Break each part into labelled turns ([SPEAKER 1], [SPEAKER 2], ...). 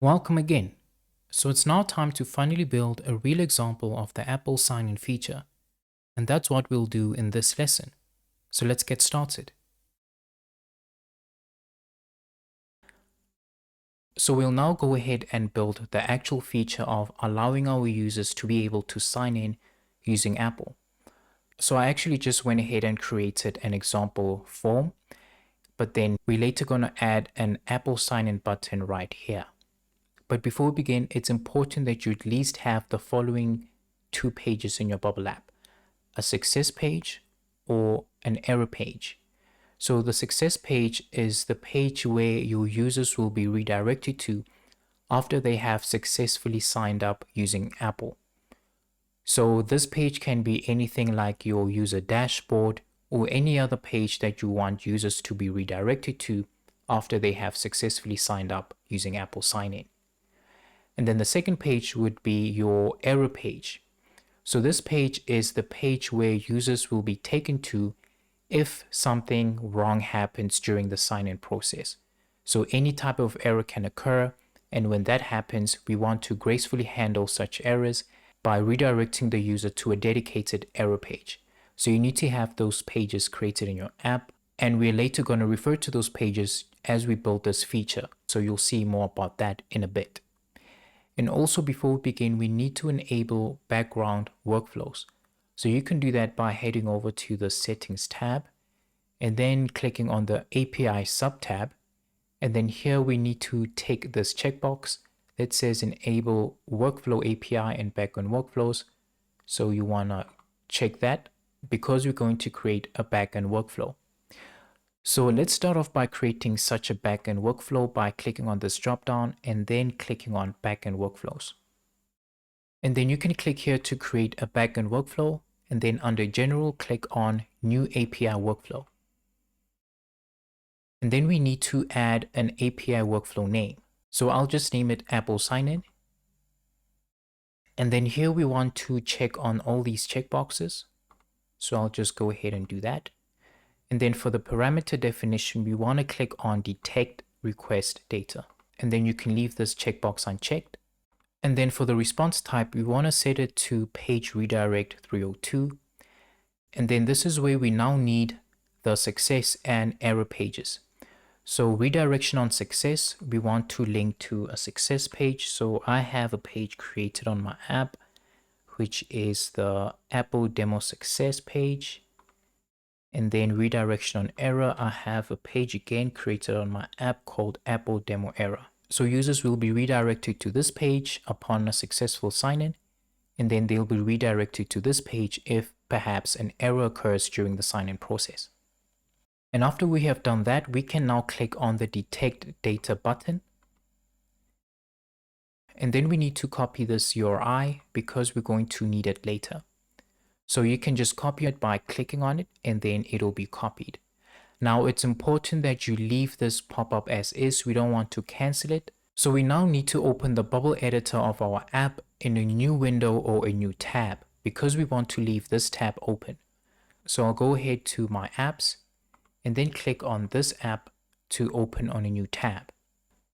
[SPEAKER 1] Welcome again. So it's now time to finally build a real example of the Apple sign-in feature. And that's what we'll do in this lesson. So let's get started. So we'll now go ahead and build the actual feature of allowing our users to be able to sign in using Apple. So I actually just went ahead and created an example form, but then we're later going to add an Apple sign-in button right here. But before we begin, it's important that you at least have the following two pages in your bubble app: a success page or an error page. So the success page is the page where your users will be redirected to after they have successfully signed up using Apple. So this page can be anything like your user dashboard or any other page that you want users to be redirected to after they have successfully signed up using Apple Sign-In. And then the second page would be your error page. So this page is the page where users will be taken to if something wrong happens during the sign-in process. So any type of error can occur, and when that happens, we want to gracefully handle such errors by redirecting the user to a dedicated error page. So you need to have those pages created in your app, and we're later going to refer to those pages as we build this feature. So you'll see more about that in a bit. And also, before we begin, we need to enable background workflows. So you can do that by heading over to the Settings tab and then clicking on the API sub-tab. And then here we need to tick this checkbox that says Enable Workflow API and Backend Workflows. So you want to check that because we're going to create a backend workflow. So let's start off by creating such a backend workflow by clicking on this dropdown and then clicking on backend workflows. And then you can click here to create a backend workflow, and then under general, click on new API workflow. And then we need to add an API workflow name. So I'll just name it Apple Sign-In. And then here we want to check on all these checkboxes. So I'll just go ahead and do that. And then for the parameter definition, we want to click on detect request data. And then you can leave this checkbox unchecked. And then for the response type, we want to set it to page redirect 302. And then this is where we now need the success and error pages. So redirection on success, we want to link to a success page. So I have a page created on my app, which is the Apple demo success page. And then redirection on error, I have a page again created on my app called Apple Demo Error. So users will be redirected to this page upon a successful sign-in, and then they'll be redirected to this page if perhaps an error occurs during the sign-in process. And after we have done that, we can now click on the Detect Data button. And then we need to copy this URI because we're going to need it later. So you can just copy it by clicking on it and then it'll be copied. Now it's important that you leave this pop-up as is. We don't want to cancel it. So we now need to open the bubble editor of our app in a new window or a new tab because we want to leave this tab open. So I'll go ahead to my apps and then click on this app to open on a new tab.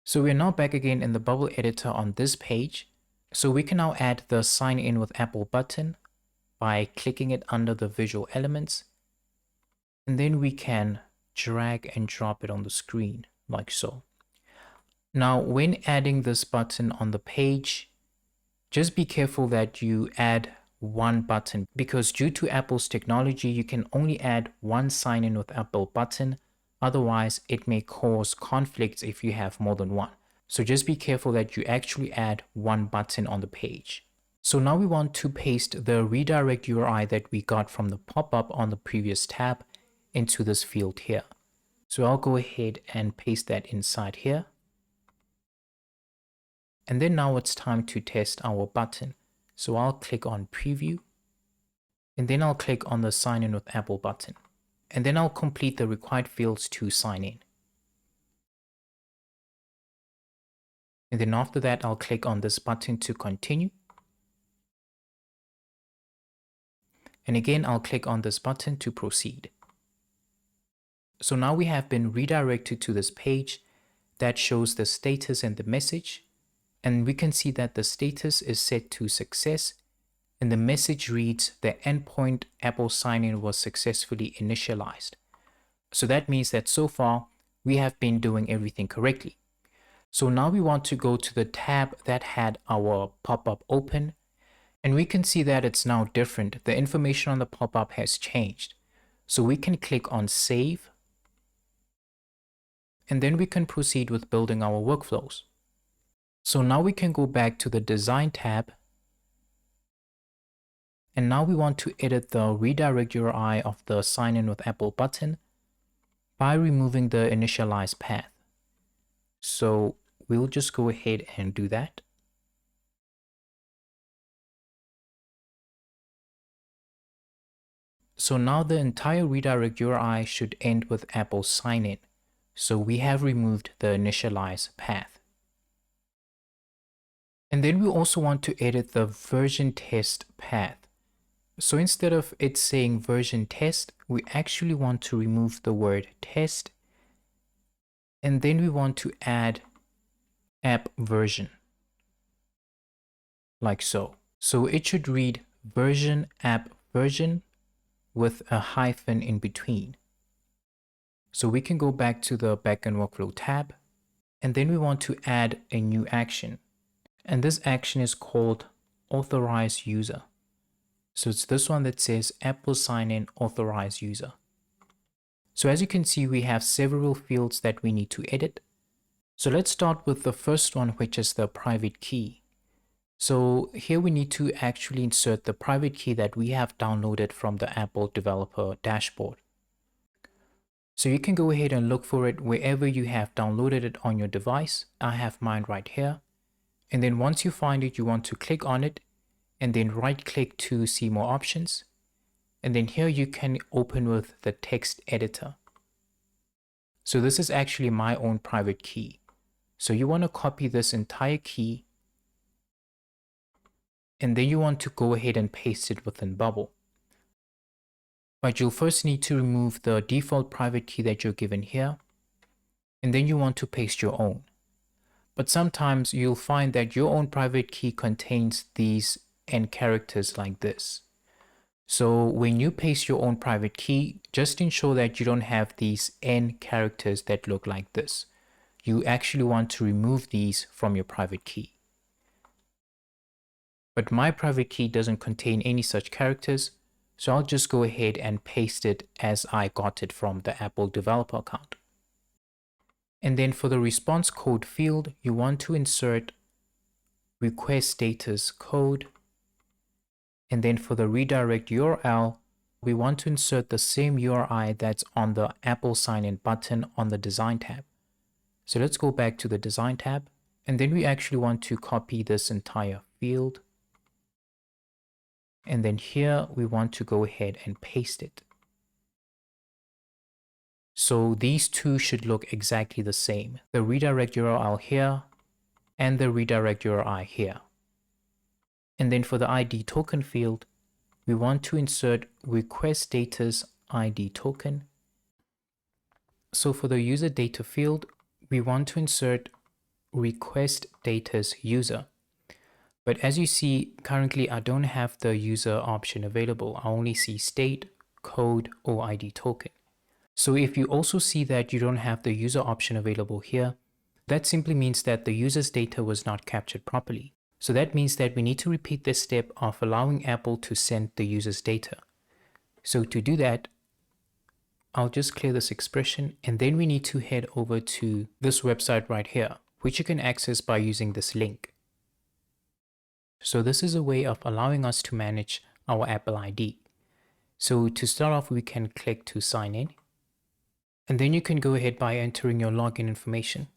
[SPEAKER 1] So we're now back again in the bubble editor on this page. So we can now add the sign in with Apple button by clicking it under the visual elements, and then we can drag and drop it on the screen like so. Now when adding this button on the page, just be careful that you add one button because due to Apple's technology, you can only add one sign in with Apple button. Otherwise, it may cause conflicts if you have more than one. So just be careful that you actually add one button on the page. So now we want to paste the redirect URI that we got from the pop-up on the previous tab into this field here. So I'll go ahead and paste that inside here. And then now it's time to test our button. So I'll click on preview and then I'll click on the sign in with Apple button. And then I'll complete the required fields to sign in. And then after that, I'll click on this button to continue. And again, I'll click on this button to proceed. So now we have been redirected to this page that shows the status and the message. And we can see that the status is set to success and the message reads the endpoint Apple sign-in was successfully initialized. So that means that so far we have been doing everything correctly. So now we want to go to the tab that had our pop-up open, and we can see that it's now different. The information on the pop-up has changed. So we can click on save, and then we can proceed with building our workflows. So now we can go back to the design tab, and now we want to edit the redirect URI of the sign in with Apple button by removing the initialize path. So we'll just go ahead and do that. So now the entire redirect URI should end with Apple sign in. So we have removed the initialize path. And then we also want to edit the version test path. So instead of it saying version test, we actually want to remove the word test. And then we want to add app version, like so. So it should read version app version with a hyphen in between. So we can go back to the backend workflow tab, and then we want to add a new action. And this action is called authorize user. So it's this one that says Apple sign in authorize user. So as you can see, we have several fields that we need to edit. So let's start with the first one, which is the private key. So here we need to actually insert the private key that we have downloaded from the Apple developer dashboard. So you can go ahead and look for it wherever you have downloaded it on your device. I have mine right here. And then once you find it, you want to click on it and then right click to see more options. And then here you can open with the text editor. So this is actually my own private key. So you want to copy this entire key, and then you want to go ahead and paste it within Bubble. But you'll first need to remove the default private key that you're given here, and then you want to paste your own. But sometimes you'll find that your own private key contains these end characters like this. So when you paste your own private key, just ensure that you don't have these end characters that look like this. You actually want to remove these from your private key. But my private key doesn't contain any such characters, so I'll just go ahead and paste it as I got it from the Apple developer account. And then for the response code field, you want to insert request status code. And then for the redirect URL, we want to insert the same URI that's on the Apple sign-in button on the design tab. So let's go back to the design tab, and then we actually want to copy this entire field. And then here we want to go ahead and paste it. So these two should look exactly the same. The redirect URL here and the redirect URI here. And then for the ID token field, we want to insert request status ID token. So for the user data field, we want to insert request status user. But as you see, currently I don't have the user option available. I only see state, code, or ID token. So if you also see that you don't have the user option available here, that simply means that the user's data was not captured properly. So that means that we need to repeat this step of allowing Apple to send the user's data. So to do that, I'll just clear this expression, and then we need to head over to this website right here, which you can access by using this link. So this is a way of allowing us to manage our Apple ID. So to start off, we can click to sign in. And then you can go ahead by entering your login information.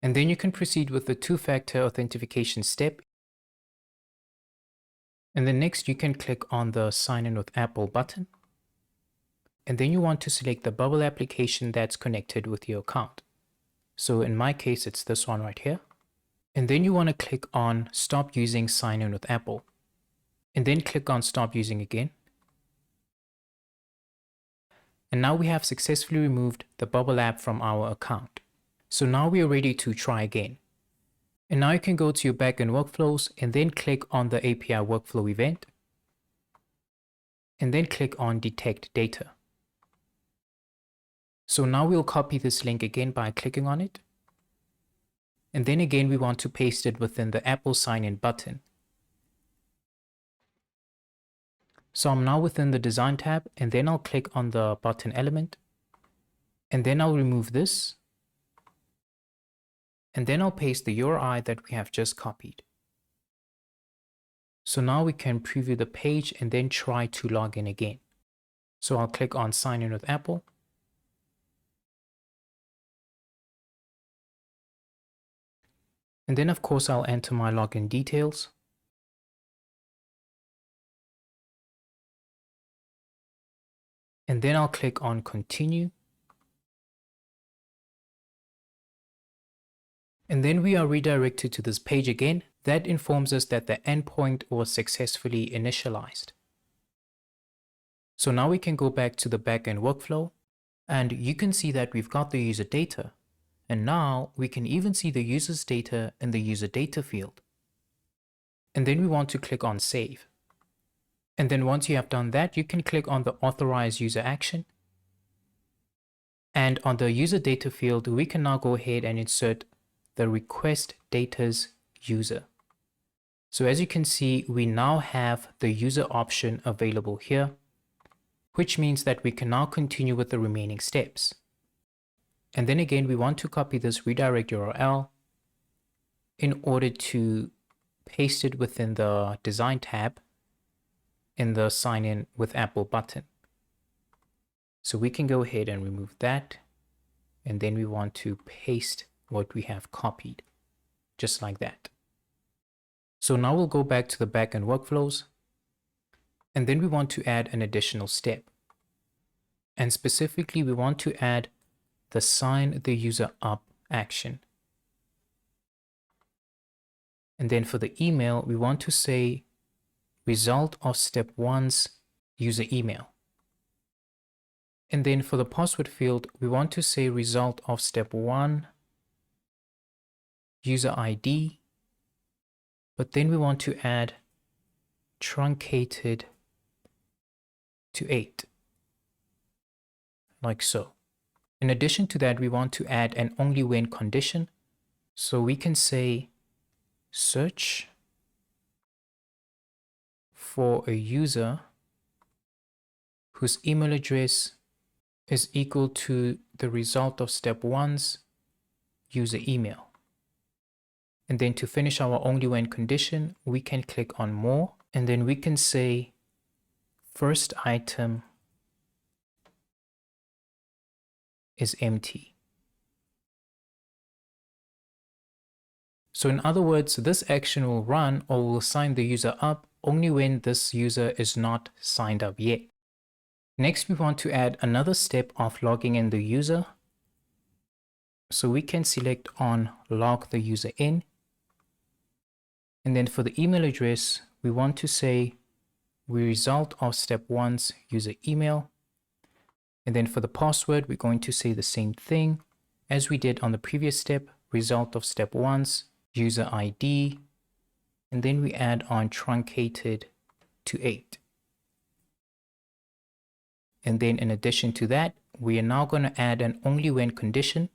[SPEAKER 1] And then you can proceed with the two-factor authentication step. And then next you can click on the sign in with Apple button. And then you want to select the Bubble application that's connected with your account. So in my case, it's this one right here. And then you want to click on stop using sign in with Apple. And then click on stop using again. And now we have successfully removed the bubble app from our account. So now we are ready to try again. And now you can go to your backend workflows and then click on the API workflow event. And then click on detect data. So now we'll copy this link again by clicking on it. And then again, we want to paste it within the Apple sign-in button. So I'm now within the design tab, and then I'll click on the button element. And then I'll remove this. And then I'll paste the URI that we have just copied. So now we can preview the page and then try to log in again. So I'll click on sign in with Apple. And then of course I'll enter my login details. And then I'll click on continue. And then we are redirected to this page again. That informs us that the endpoint was successfully initialized. So now we can go back to the backend workflow, and you can see that we've got the user data. And now we can even see the user's data in the user data field. And then we want to click on save. And then once you have done that, you can click on the authorize user action. And on the user data field, we can now go ahead and insert the request data's user. So as you can see, we now have the user option available here, which means that we can now continue with the remaining steps. And then again, we want to copy this redirect URL in order to paste it within the design tab in the sign in with Apple button. So we can go ahead and remove that. And then we want to paste what we have copied, just like that. So now we'll go back to the backend workflows. And then we want to add an additional step. And specifically, we want to add the sign the user up action. And then for the email, we want to say result of step 1's user email. And then for the password field, we want to say result of step 1 user ID. But then we want to add truncated to 8, like so. In addition to that, we want to add an only when condition. So we can say search for a user whose email address is equal to the result of step 1's user email. And then to finish our only when condition, we can click on more, and then we can say first item is empty. So in other words, this action will run or will sign the user up only when this user is not signed up yet. Next, we want to add another step of logging in the user. So we can select on log the user in. And then for the email address, we want to say result of step 1's user email. And then for the password, we're going to say the same thing as we did on the previous step, result of step 1's user ID. And then we add on truncated to 8. And then in addition to that, we are now going to add an only when condition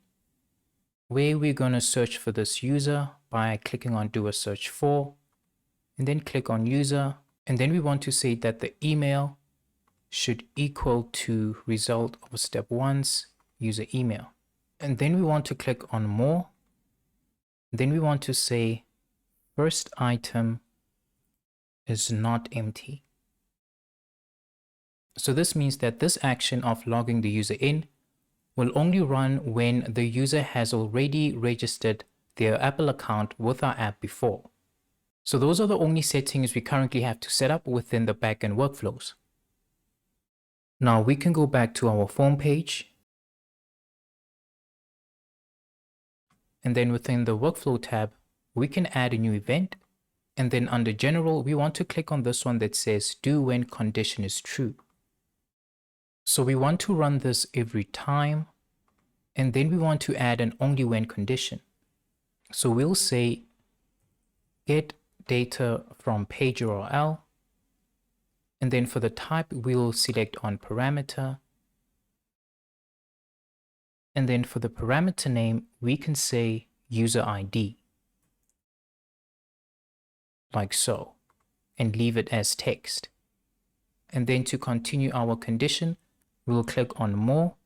[SPEAKER 1] where we're going to search for this user by clicking on do a search for, and then click on user. And then we want to say that the email should equal to result of step 1's user email. And then we want to click on more. Then we want to say first item is not empty. So this means that this action of logging the user in will only run when the user has already registered their Apple account with our app before. So those are the only settings we currently have to set up within the backend workflows. Now we can go back to our form page. And then within the workflow tab, we can add a new event. And then under general, we want to click on this one that says do when condition is true. So we want to run this every time, and then we want to add an only when condition. So we'll say get data from page URL, and then for the type, we'll select on parameter. And then for the parameter name, we can say user ID, like so, and leave it as text. And then to continue our condition, we'll click on more,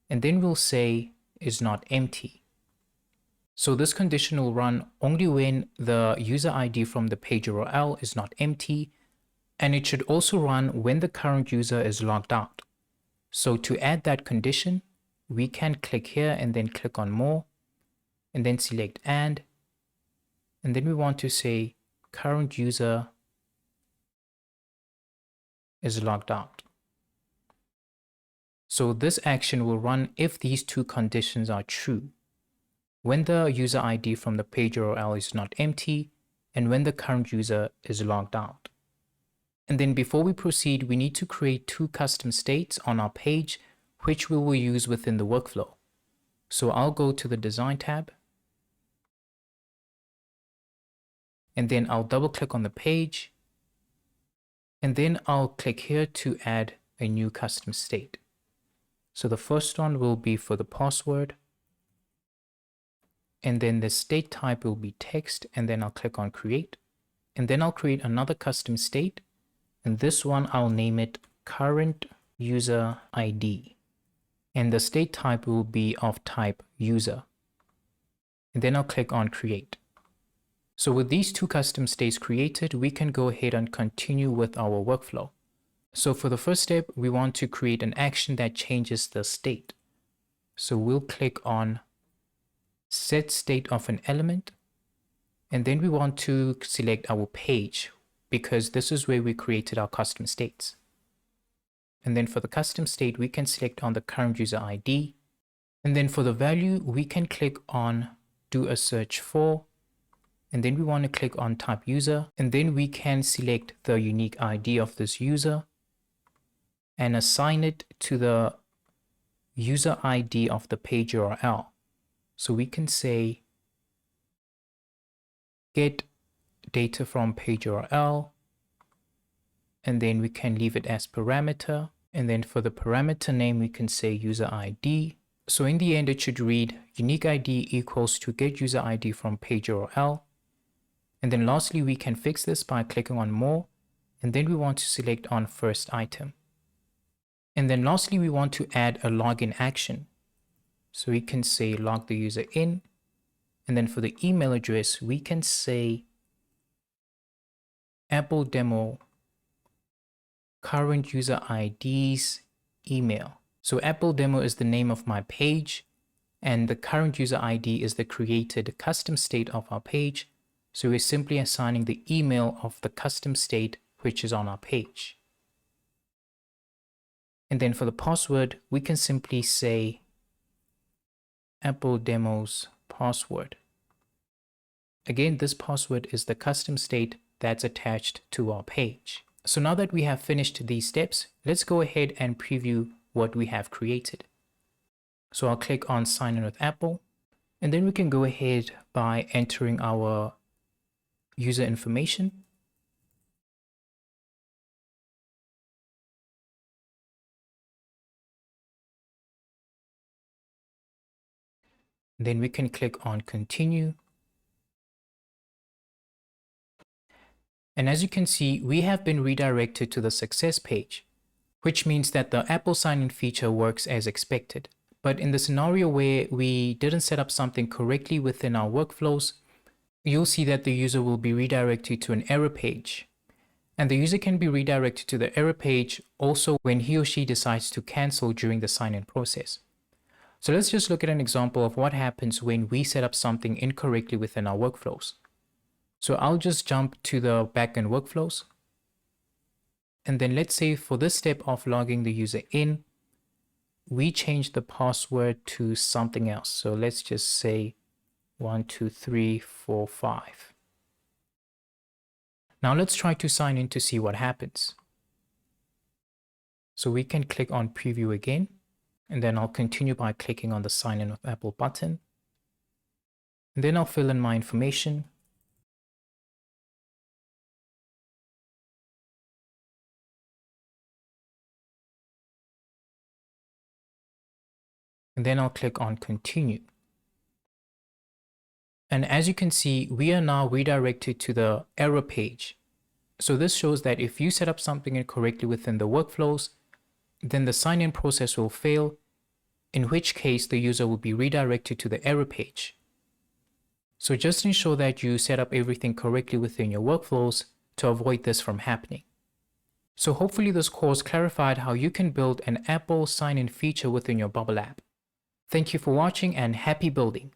[SPEAKER 1] and then we'll say is not empty. So this condition will run only when the user ID from the page URL is not empty, and it should also run when the current user is logged out. So to add that condition, we can click here and then click on more, and then select and then we want to say current user is logged out. So this action will run if these two conditions are true: when the user ID from the page URL is not empty, and when the current user is logged out. And then before we proceed, we need to create two custom states on our page, which we will use within the workflow. So I'll go to the design tab, and then I'll double click on the page, and then I'll click here to add a new custom state. So the first one will be for the password, and then the state type will be text, and then I'll click on create, and then I'll create another custom state, and this one I'll name it current user ID, and the state type will be of type user, and then I'll click on create. So with these two custom states created, we can go ahead and continue with our workflow. So for the first step, we want to create an action that changes the state. So we'll click on set state of an element, and then we want to select our page, because this is where we created our custom states. And then for the custom state, we can select on the current user ID, and then for the value, we can click on do a search for, and then we want to click on type user, and then we can select the unique ID of this user and assign it to the user ID of the page URL. So we can say get data from page URL, and then we can leave it as parameter, and then for the parameter name, we can say user ID. So in the end, it should read unique ID equals to get user ID from page URL. And then lastly, we can fix this by clicking on more, and then we want to select on first item. And then lastly, we want to add a login action. So we can say log the user in, and then for the email address, we can say Apple demo current user ID's email. So Apple demo is the name of my page, and the current user ID is the created custom state of our page. So we're simply assigning the email of the custom state which is on our page. And then for the password, we can simply say Apple demo's password. Again, this password is the custom state that's attached to our page. So now that we have finished these steps, let's go ahead and preview what we have created. So I'll click on sign in with Apple, and then we can go ahead by entering our user information. Then we can click on continue. And as you can see, we have been redirected to the success page, which means that the Apple sign-in feature works as expected. But in the scenario where we didn't set up something correctly within our workflows, you'll see that the user will be redirected to an error page. And the user can be redirected to the error page also when he or she decides to cancel during the sign-in process. So let's just look at an example of what happens when we set up something incorrectly within our workflows. So I'll just jump to the backend workflows. And then let's say for this step of logging the user in, we change the password to something else. So let's just say 12345. Now let's try to sign in to see what happens. So we can click on preview again, and then I'll continue by clicking on the sign in with Apple button. And then I'll fill in my information. And then I'll click on continue. And as you can see, we are now redirected to the error page. So this shows that if you set up something incorrectly within the workflows, then the sign-in process will fail, in which case the user will be redirected to the error page. So just ensure that you set up everything correctly within your workflows to avoid this from happening. So hopefully this course clarified how you can build an Apple sign-in feature within your Bubble app. Thank you for watching and happy building.